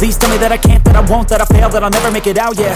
Please tell me that I can't, that I won't, that I fail, that I'll never make it out, yeah.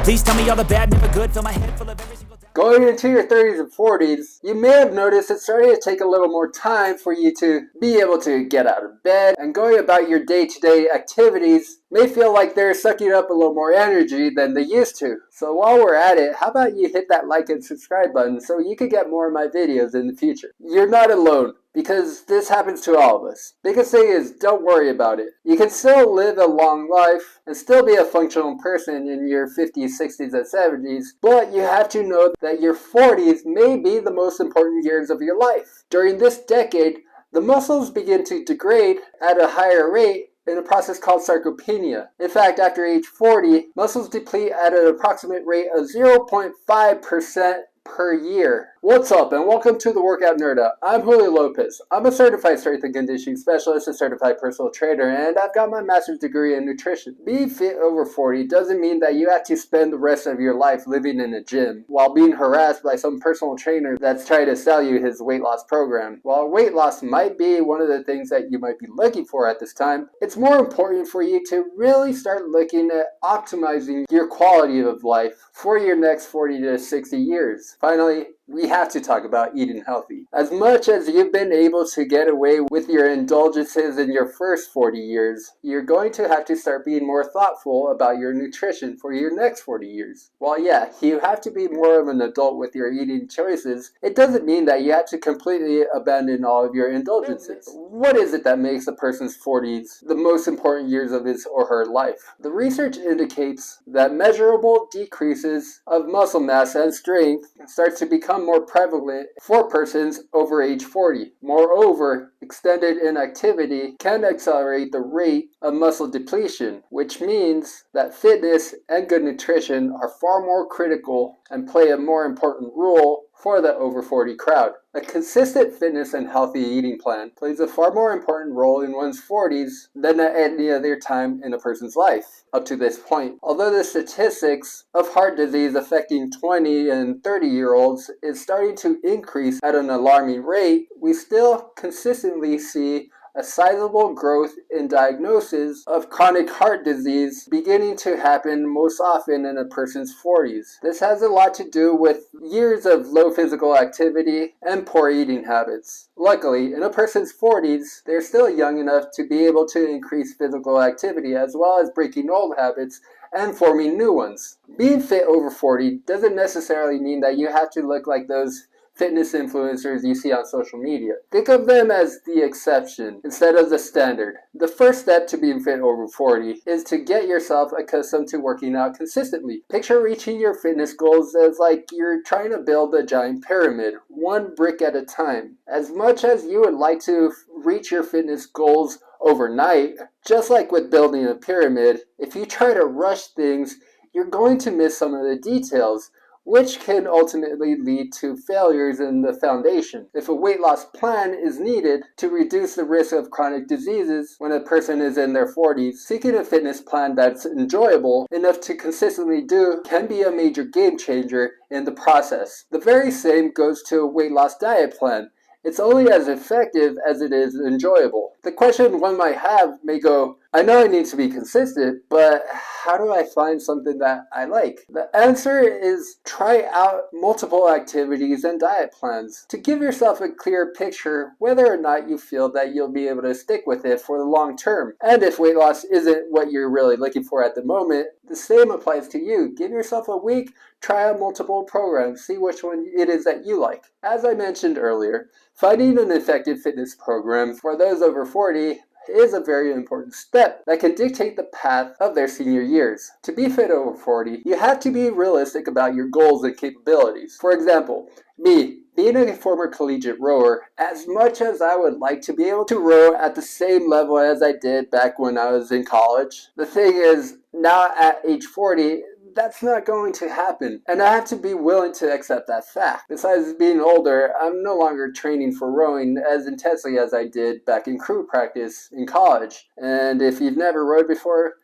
Please tell me all the bad, never good, fill my head full of every single doubt. Going into your 30s and 40s, you may have noticed it's starting to take a little more time for you to be able to get out of bed, and going about your day-to-day activities may feel like they're sucking up a little more energy than they used to. So while we're at it, how about you hit that like and subscribe button so you can get more of my videos in the future. You're not alone, because this happens to all of us. Biggest thing is, don't worry about it. You can still live a long life and still be a functional person in your 50s, 60s, and 70s, but you have to know that your 40s may be the most important years of your life. During this decade, the muscles begin to degrade at a higher rate in a process called sarcopenia. In fact, after age 40, muscles deplete at an approximate rate of 0.5% per year. What's up, and welcome to the Workout Nerd Out. I'm Julio Lopez. I'm a certified strength and conditioning specialist, a certified personal trainer, and I've got my master's degree in nutrition. Being fit over 40 doesn't mean that you have to spend the rest of your life living in a gym while being harassed by some personal trainer that's trying to sell you his weight loss program. While weight loss might be one of the things that you might be looking for at this time, it's more important for you to really start looking at optimizing your quality of life for your next 40 to 60 years. Finally, we have to talk about eating healthy. As much as you've been able to get away with your indulgences in your first 40 years, you're going to have to start being more thoughtful about your nutrition for your next 40 years. While yeah, you have to be more of an adult with your eating choices, it doesn't mean that you have to completely abandon all of your indulgences. What is it that makes a person's 40s the most important years of his or her life? The research indicates that measurable decreases of muscle mass and strength starts to become more prevalent for persons over age 40. Moreover, extended inactivity can accelerate the rate of muscle depletion, which means that fitness and good nutrition are far more critical and play a more important role for the over 40 crowd. A consistent fitness and healthy eating plan plays a far more important role in one's 40s than at any other time in a person's life up to this point. Although the statistics of heart disease affecting 20 and 30-year-olds is starting to increase at an alarming rate, we still consistently see a sizable growth in diagnosis of chronic heart disease beginning to happen most often in a person's 40s. This has a lot to do with years of low physical activity and poor eating habits. Luckily, in a person's 40s, they're still young enough to be able to increase physical activity as well as breaking old habits and forming new ones. Being fit over 40 doesn't necessarily mean that you have to look like those fitness influencers you see on social media. Think of them as the exception instead of the standard. The first step to being fit over 40 is to get yourself accustomed to working out consistently. Picture reaching your fitness goals as like you're trying to build a giant pyramid, one brick at a time. As much as you would like to reach your fitness goals overnight, just like with building a pyramid, if you try to rush things, you're going to miss some of the details, which can ultimately lead to failures in the foundation. If a weight loss plan is needed to reduce the risk of chronic diseases when a person is in their 40s, seeking a fitness plan that's enjoyable enough to consistently do can be a major game changer in the process. The very same goes to a weight loss diet plan. It's only as effective as it is enjoyable. The question one might have may go, I know I need to be consistent, but how do I find something that I like? The answer is try out multiple activities and diet plans to give yourself a clear picture whether or not you feel that you'll be able to stick with it for the long term. And if weight loss isn't what you're really looking for at the moment, the same applies to you. Give yourself a week, try out multiple programs, see which one it is that you like. As I mentioned earlier, finding an effective fitness program for those over 40 is a very important step that can dictate the path of their senior years. To be fit over 40, you have to be realistic about your goals and capabilities. For example, me, being a former collegiate rower, as much as I would like to be able to row at the same level as I did back when I was in college, the thing is, now at age 40, that's not going to happen, and I have to be willing to accept that fact. Besides being older, I'm no longer training for rowing as intensely as I did back in crew practice in college. And if you've never rowed before,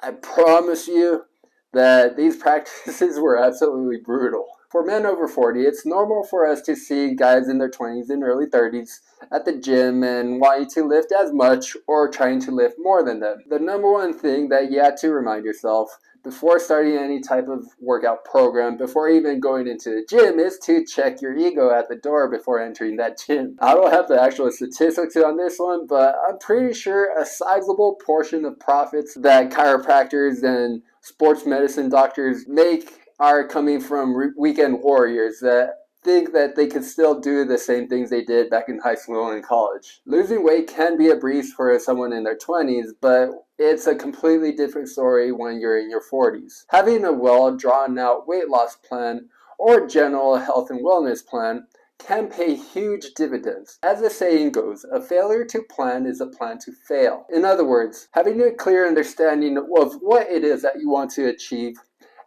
I promise you that these practices were absolutely brutal. For men over 40, it's normal for us to see guys in their 20s and early 30s at the gym and wanting to lift as much or trying to lift more than them. The number one thing that you have to remind yourself before starting any type of workout program, before even going into the gym, is to check your ego at the door before entering that gym. I don't have the actual statistics on this one, but I'm pretty sure a sizable portion of profits that chiropractors and sports medicine doctors make are coming from weekend warriors that think that they could still do the same things they did back in high school and college. Losing weight can be a breeze for someone in their 20s, but it's a completely different story when you're in your 40s. Having a well drawn out weight loss plan or general health and wellness plan can pay huge dividends. As the saying goes, a failure to plan is a plan to fail. In other words, having a clear understanding of what it is that you want to achieve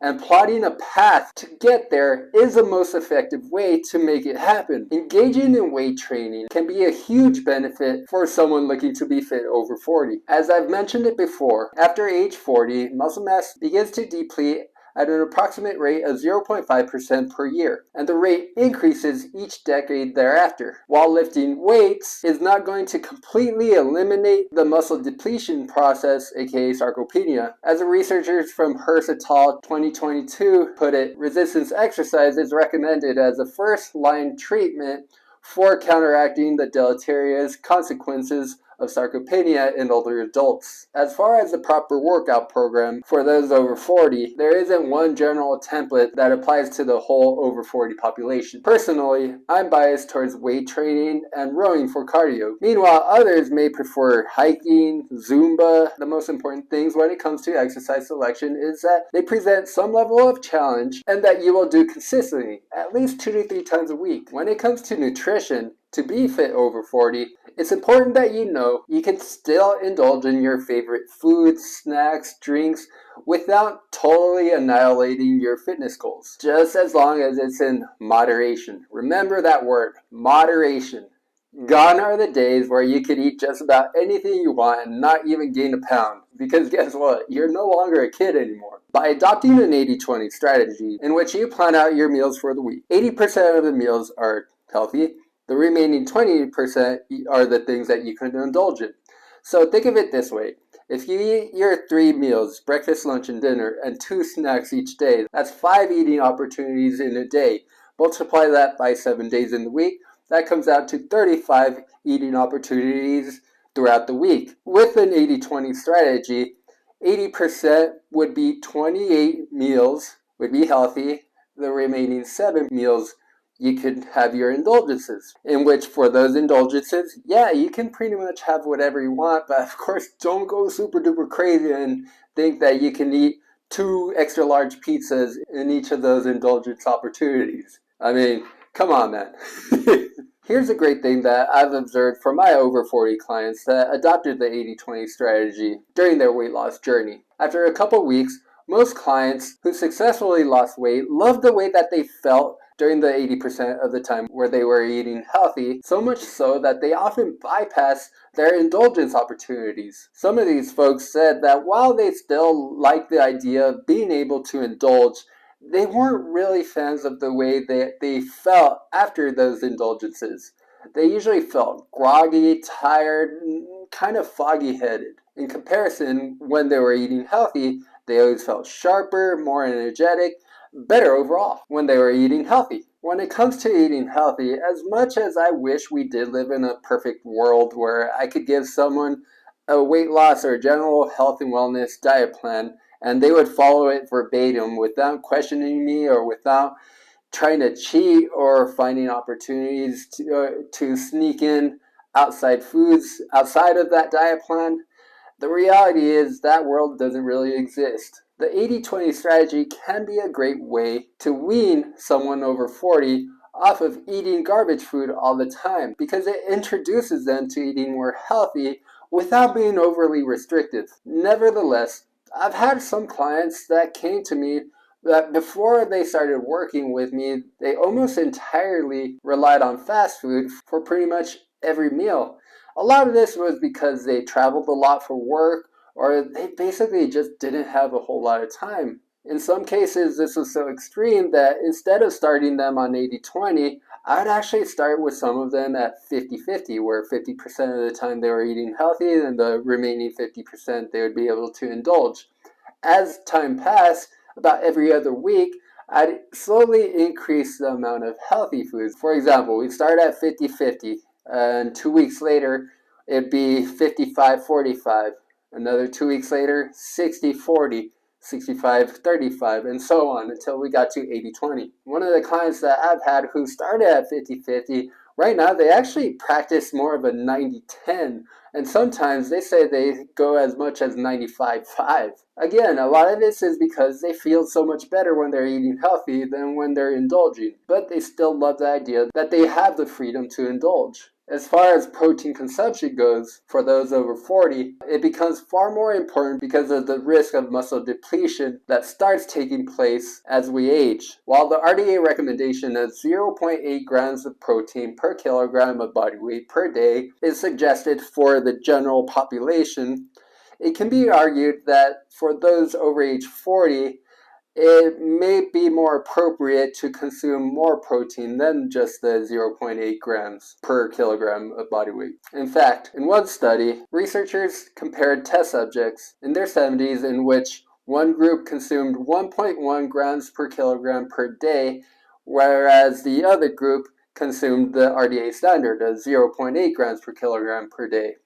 and plotting a path to get there is the most effective way to make it happen. Engaging in weight training can be a huge benefit for someone looking to be fit over 40. As I've mentioned it before, after age 40, muscle mass begins to deplete at an approximate rate of 0.5% per year, and the rate increases each decade thereafter. While lifting weights is not going to completely eliminate the muscle depletion process, aka sarcopenia, as the researchers from Hurst et al. 2022 put it, resistance exercise is recommended as a first-line treatment for counteracting the deleterious consequences of sarcopenia in older adults. As far as the proper workout program for those over 40, there isn't one general template that applies to the whole over 40 population. Personally, I'm biased towards weight training and rowing for cardio. Meanwhile, others may prefer hiking, Zumba. The most important things when it comes to exercise selection is that they present some level of challenge and that you will do consistently, at least 2 to 3 times a week. When it comes to nutrition, to be fit over 40, it's important that you know you can still indulge in your favorite foods, snacks, drinks without totally annihilating your fitness goals, just as long as it's in moderation. Remember that word, moderation. Gone are the days where you could eat just about anything you want and not even gain a pound, because guess what? You're no longer a kid anymore. By adopting an 80-20 strategy in which you plan out your meals for the week, 80% of the meals are healthy. The remaining 20% are the things that you can indulge in. So think of it this way. If you eat your 3 meals, breakfast, lunch, and dinner, and 2 snacks each day, that's 5 eating opportunities in a day. Multiply that by 7 days in the week. That comes out to 35 eating opportunities throughout the week. With an 80-20 strategy, 80% would be 28 meals, would be healthy. The remaining 7 meals you could have your indulgences, in which for those indulgences, yeah, you can pretty much have whatever you want, but of course don't go super duper crazy and think that you can eat 2 extra large pizzas in each of those indulgence opportunities. I mean, come on, man. Here's a great thing that I've observed from my over 40 clients that adopted the 80-20 strategy during their weight loss journey. After a couple weeks, most clients who successfully lost weight loved the way that they felt during the 80% of the time where they were eating healthy, so much so that they often bypass their indulgence opportunities. Some of these folks said that while they still liked the idea of being able to indulge, they weren't really fans of the way that they felt after those indulgences. They usually felt groggy, tired, kind of foggy-headed. In comparison, when they were eating healthy, they always felt sharper, more energetic, better overall when they were eating healthy. When it comes to eating healthy, as much as I wish we did live in a perfect world where I could give someone a weight loss or general health and wellness diet plan and they would follow it verbatim without questioning me or without trying to cheat or finding opportunities to sneak in outside foods outside of that diet plan, the reality is that world doesn't really exist. The 80-20 strategy can be a great way to wean someone over 40 off of eating garbage food all the time because it introduces them to eating more healthy without being overly restrictive. Nevertheless, I've had some clients that came to me that before they started working with me, they almost entirely relied on fast food for pretty much every meal. A lot of this was because they traveled a lot for work or they basically just didn't have a whole lot of time. In some cases, this was so extreme that instead of starting them on 80-20, I would actually start with some of them at 50-50, where 50% of the time they were eating healthy and the remaining 50% they would be able to indulge. As time passed, about every other week, I'd slowly increase the amount of healthy foods. For example, we'd start at 50-50, and 2 weeks later, it'd be 55-45. Another 2 weeks later, 60-40. 65-35, and so on until we got to 80-20. One of the clients that I've had who started at 50-50, right now they actually practice more of a 90-10, and sometimes they say they go as much as 95-5. Again, a lot of this is because they feel so much better when they're eating healthy than when they're indulging, but they still love the idea that they have the freedom to indulge. As far as protein consumption goes, for those over 40, it becomes far more important because of the risk of muscle depletion that starts taking place as we age. While the RDA recommendation of 0.8 grams of protein per kilogram of body weight per day is suggested for the general population, it can be argued that for those over age 40, it may be more appropriate to consume more protein than just the 0.8 grams per kilogram of body weight. In fact, in one study, researchers compared test subjects in their 70s in which one group consumed 1.1 grams per kilogram per day, whereas the other group consumed the RDA standard of 0.8 grams per kilogram per day.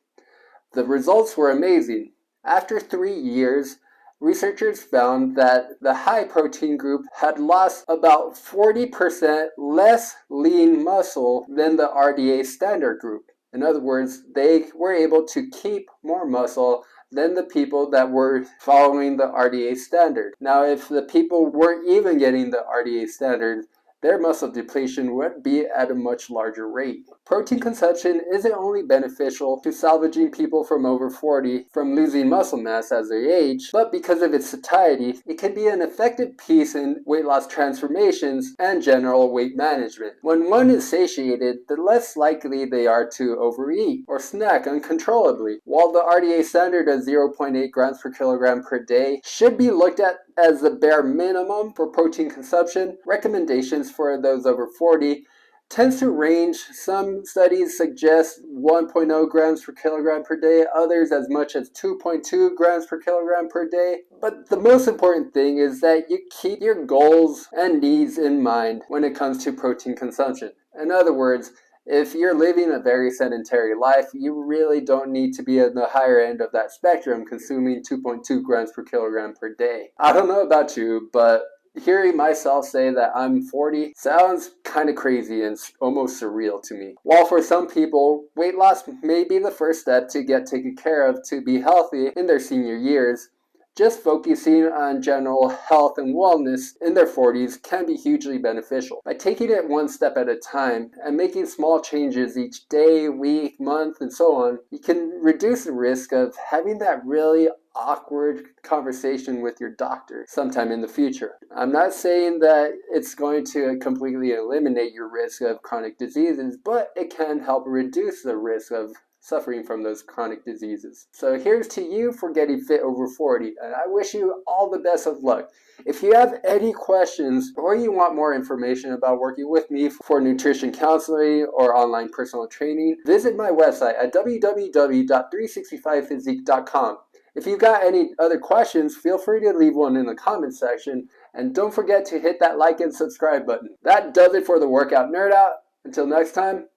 The results were amazing. After 3 years, researchers found that the high protein group had lost about 40% less lean muscle than the RDA standard group. In other words, they were able to keep more muscle than the people that were following the RDA standard. Now, if the people weren't even getting the RDA standard, their muscle depletion would be at a much larger rate. Protein consumption isn't only beneficial to salvaging people from over 40 from losing muscle mass as they age, but because of its satiety, it can be an effective piece in weight loss transformations and general weight management. When one is satiated, the less likely they are to overeat or snack uncontrollably. While the RDA standard of 0.8 grams per kilogram per day should be looked at as the bare minimum for protein consumption, recommendations for those over 40 tends to range. Some studies suggest 1.0 grams per kilogram per day, others as much as 2.2 grams per kilogram per day. But the most important thing is that you keep your goals and needs in mind when it comes to protein consumption. In other words, if you're living a very sedentary life, you really don't need to be at the higher end of that spectrum consuming 2.2 grams per kilogram per day. I don't know about you, but hearing myself say that I'm 40 sounds kind of crazy and almost surreal to me. While for some people, weight loss may be the first step to get taken care of to be healthy in their senior years, just focusing on general health and wellness in their 40s can be hugely beneficial. By taking it one step at a time and making small changes each day, week, month, and so on, you can reduce the risk of having that really awkward conversation with your doctor sometime in the future. I'm not saying that it's going to completely eliminate your risk of chronic diseases, but it can help reduce the risk of suffering from those chronic diseases. So here's to you for getting fit over 40, and I wish you all the best of luck. If you have any questions or you want more information about working with me for nutrition counseling or online personal training, visit my website at www.365physique.com. If you've got any other questions, feel free to leave one in the comments section, and don't forget to hit that like and subscribe button. That does it for the Workout Nerd Out. Until next time,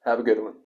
have a good one.